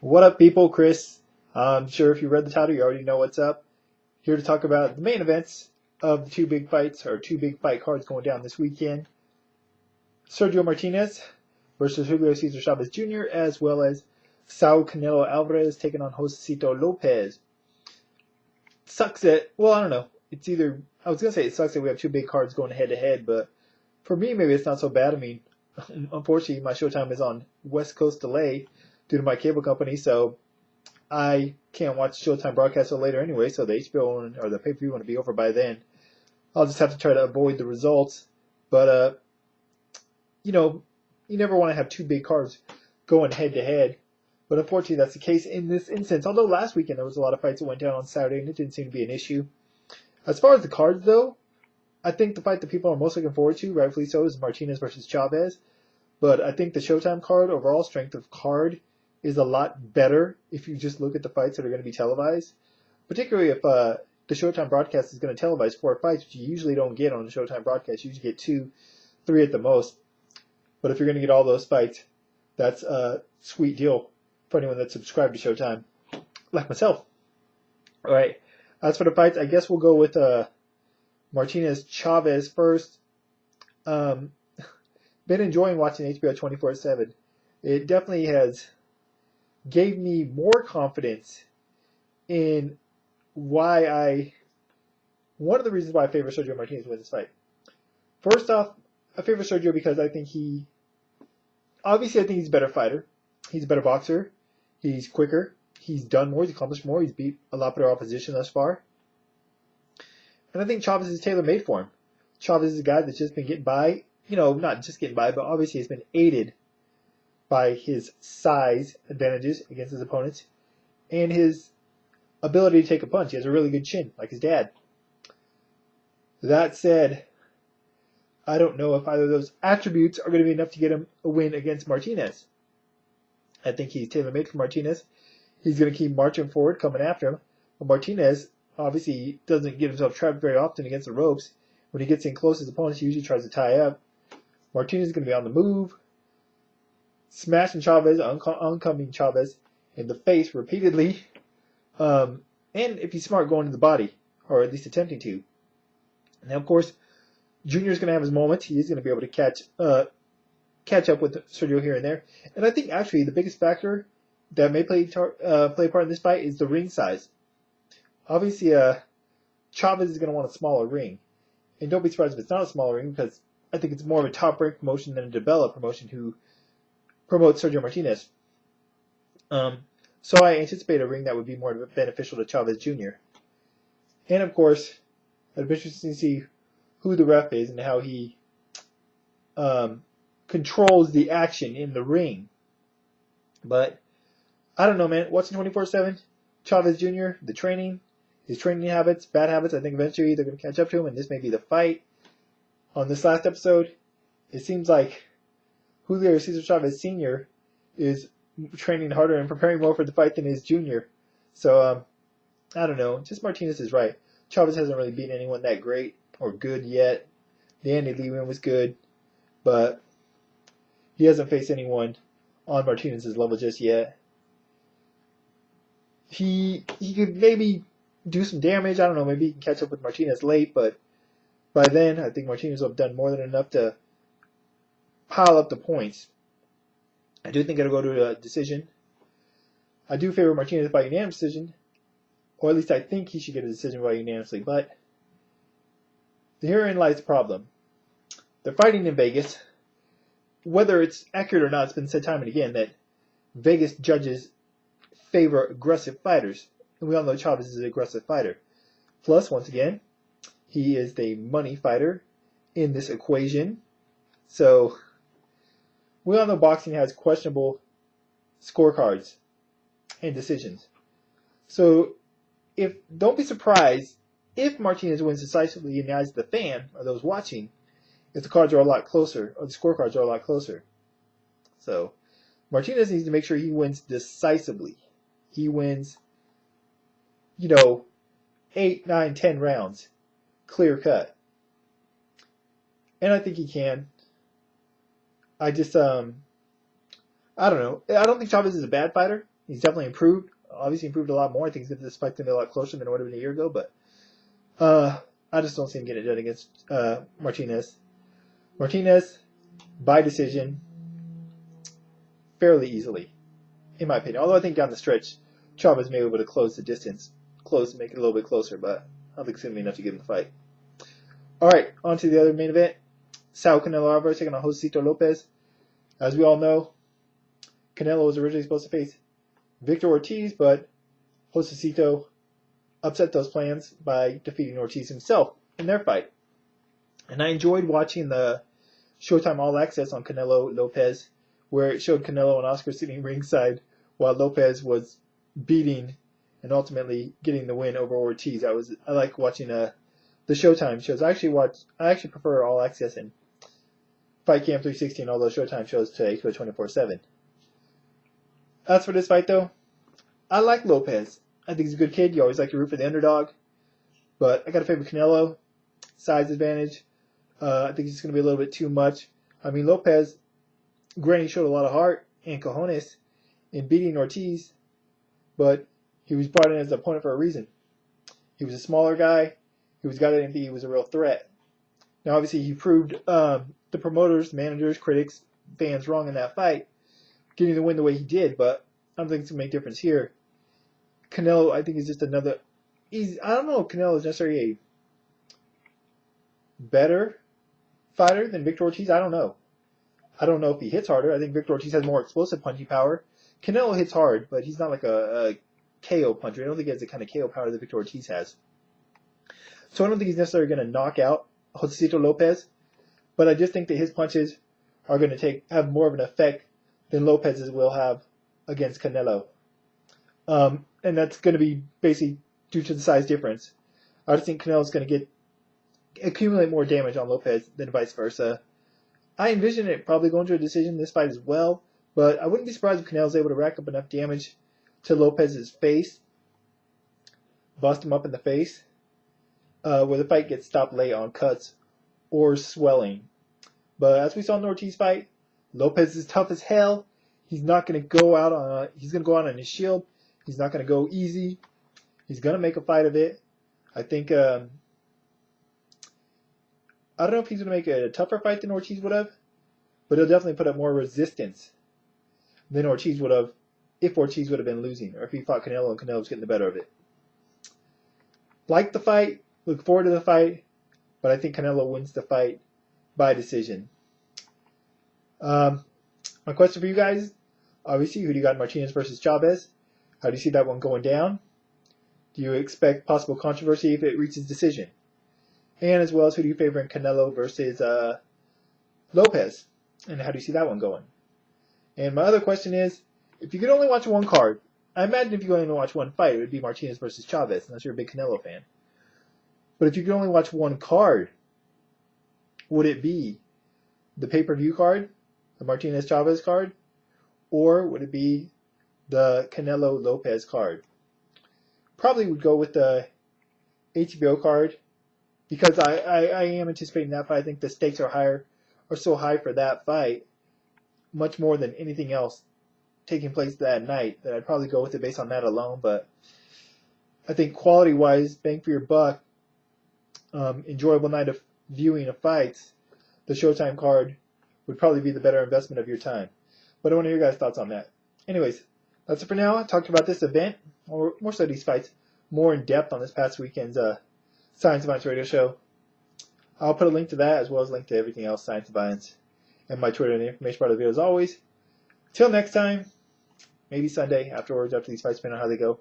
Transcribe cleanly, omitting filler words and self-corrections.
What up, people? Chris. I'm sure if you read the title, you already know what's up. Here to talk about the main events of the two big fights, or two big fight cards going down this weekend. Sergio Martinez versus Julio Cesar Chavez Jr., as well as Saul Canelo Alvarez taking on Josesito Lopez. Sucks that, well, I don't know. It's either, I was going to say it sucks that we have two big cards going head to head, but for me, maybe it's not so bad. I mean, unfortunately, my showtime is on West Coast delay due to my cable company, so I can't watch Showtime broadcast till later anyway, so the HBO or the pay-per-view want to be over by then. I'll just have to try to avoid the results. But, you never want to have two big cards going head-to-head. But unfortunately, that's the case in this instance. Although last weekend there was a lot of fights that went down on Saturday, and it didn't seem to be an issue. As far as the cards, though, I think the fight that people are most looking forward to, rightfully so, is Martinez versus Chavez. But I think the Showtime card, overall strength of card, is a lot better if you just look at the fights that are going to be televised. Particularly if the Showtime broadcast is going to televise 4 fights, which you usually don't get on the Showtime broadcast. You usually get 2, 3 at the most. But if you're going to get all those fights, that's a sweet deal for anyone that's subscribed to Showtime, like myself. All right. As for the fights, I guess we'll go with Martinez-Chavez first. Been enjoying watching HBO 24/7. It definitely has gave me more confidence in one of the reasons why I favor Sergio Martinez to win this fight. First off, I favor Sergio because I think he's a better fighter. He's a better boxer. He's quicker. He's done more. He's accomplished more. He's beat a lot better opposition thus far. And I think Chavez is tailor-made for him. Chavez is a guy that's just been getting by, not just getting by, but obviously has been aided by his size advantages against his opponents and his ability to take a punch. He has a really good chin, like his dad. That said, I don't know if either of those attributes are going to be enough to get him a win against Martinez. I think he's tailor-made for Martinez. He's going to keep marching forward, coming after him. But Martinez obviously doesn't get himself trapped very often against the ropes. When he gets in close, his opponent usually tries to tie up. Martinez is going to be on the move, smashing Chavez, oncoming Chavez in the face repeatedly. And if he's smart, going to the body, or at least attempting to. Now, of course, Junior's going to have his moments. He is going to be able to catch up with Sergio here and there. And I think actually the biggest factor that may play a part in this fight is the ring size. Obviously, Chavez is going to want a smaller ring. And don't be surprised if it's not a smaller ring, because I think it's more of a top-ranked promotion than a developed promotion who promotes Sergio Martinez. So I anticipate a ring that would be more beneficial to Chavez Jr. And of course, it'll be interesting to see who the ref is and how he controls the action in the ring. But I don't know, man. Watching 24/7, Chavez Jr., his training habits, bad habits, I think eventually they're going to catch up to him, and this may be the fight. On this last episode, it seems like Julio Cesar Chavez Sr. is training harder and preparing more for the fight than his junior. So, I don't know. Just Martinez is right. Chavez hasn't really beaten anyone that great or good yet. The Andy Lee win was good, but he hasn't faced anyone on Martinez's level just yet. He could maybe do some damage. I don't know. Maybe he can catch up with Martinez late, but by then, I think Martinez will have done more than enough to pile up the points. I do think it'll go to a decision. I do favor Martinez by unanimous decision, or at least I think he should get a decision by unanimously, but herein lies the problem. They're fighting in Vegas. Whether it's accurate or not, it's been said time and again that Vegas judges favor aggressive fighters, and we all know Chavez is an aggressive fighter. Plus, once again, he is the money fighter in this equation. So, we all know boxing has questionable scorecards and decisions. So, don't be surprised if Martinez wins decisively in the eyes of the fan or those watching, if the cards are a lot closer, or the scorecards are a lot closer. So, Martinez needs to make sure he wins decisively. He wins, 8, 9, 10 rounds. Clear cut. And I think he can. I just, I don't know. I don't think Chavez is a bad fighter. He's definitely improved. Obviously improved a lot more. I think this fight's going to be a lot closer than it would have been a year ago. But I just don't see him getting it done against Martinez. Martinez, by decision, fairly easily, in my opinion. Although I think down the stretch, Chavez may be able to close the distance, make it a little bit closer. But I don't think it's going to be enough to give him the fight. All right, on to the other main event. Saul Canelo Alvarez taking on Josesito Lopez. As we all know, Canelo was originally supposed to face Victor Ortiz, but Josesito upset those plans by defeating Ortiz himself in their fight. And I enjoyed watching the Showtime All Access on Canelo Lopez, where it showed Canelo and Oscar sitting ringside while Lopez was beating and ultimately getting the win over Ortiz. I like watching the Showtime shows. I actually prefer All Access and Fight Camp 360 and all those Showtime shows to HBO 24/7. As for this fight, though, I like Lopez. I think he's a good kid. You always like to root for the underdog. But I got to favor Canelo. Size advantage. I think it's going to be a little bit too much. I mean, Lopez, granted, showed a lot of heart and cojones in beating Ortiz, but he was brought in as an opponent for a reason. He was a smaller guy. He was a guy that didn't think he was a real threat. Now, obviously, he proved the promoters, managers, critics, fans wrong in that fight, getting the win the way he did, but I don't think it's going to make a difference here. Canelo, I think, is just another... I don't know if Canelo is necessarily a better fighter than Victor Ortiz. I don't know. I don't know if he hits harder. I think Victor Ortiz has more explosive punching power. Canelo hits hard, but he's not like a KO puncher. I don't think he has the kind of KO power that Victor Ortiz has. So I don't think he's necessarily going to knock out Josesito Lopez, but I just think that his punches are going to have more of an effect than Lopez's will have against Canelo. And that's going to be basically due to the size difference. I just think Canelo's going to accumulate more damage on Lopez than vice versa. I envision it probably going to a decision this fight as well, but I wouldn't be surprised if Canelo's able to rack up enough damage to Lopez's face, bust him up in the face, where the fight gets stopped late on cuts or swelling. But as we saw in the Ortiz fight, Lopez is tough as hell. He's not going to go out on he's going to go out on his shield. He's not going to go easy. He's going to make a fight of it. I think I don't know if he's going to make a tougher fight than Ortiz would have, but he'll definitely put up more resistance than Ortiz would have if Ortiz would have been losing, or if he fought Canelo and Canelo was getting the better of it. Like the fight, look forward to the fight, but I think Canelo wins the fight by decision. My question for you guys, obviously, who do you got, Martinez versus Chavez? How do you see that one going down? Do you expect possible controversy if it reaches decision? And as well as who do you favor in Canelo versus Lopez? And how do you see that one going? And my other question is, if you could only watch one card, I imagine if you could only watch one fight, it would be Martinez versus Chavez, unless you're a big Canelo fan. But if you could only watch one card, would it be the pay-per-view card, the Martinez-Chavez card, or would it be the Canelo-Lopez card? Probably would go with the HBO card, because I am anticipating that fight. I think the stakes are so high for that fight, much more than anything else taking place that night, that I'd probably go with it based on that alone. But I think quality-wise, bang for your buck, enjoyable night of viewing of fights, the Showtime card would probably be the better investment of your time. But I want to hear your guys' thoughts on that. Anyways, that's it for now. I talked about this event, or more so these fights, more in depth on this past weekend's Science of Violence radio show. I'll put a link to that as well as a link to everything else Science of Violence and my Twitter and the information part of the video as always. Till next time, maybe Sunday afterwards after these fights, depending on how they go.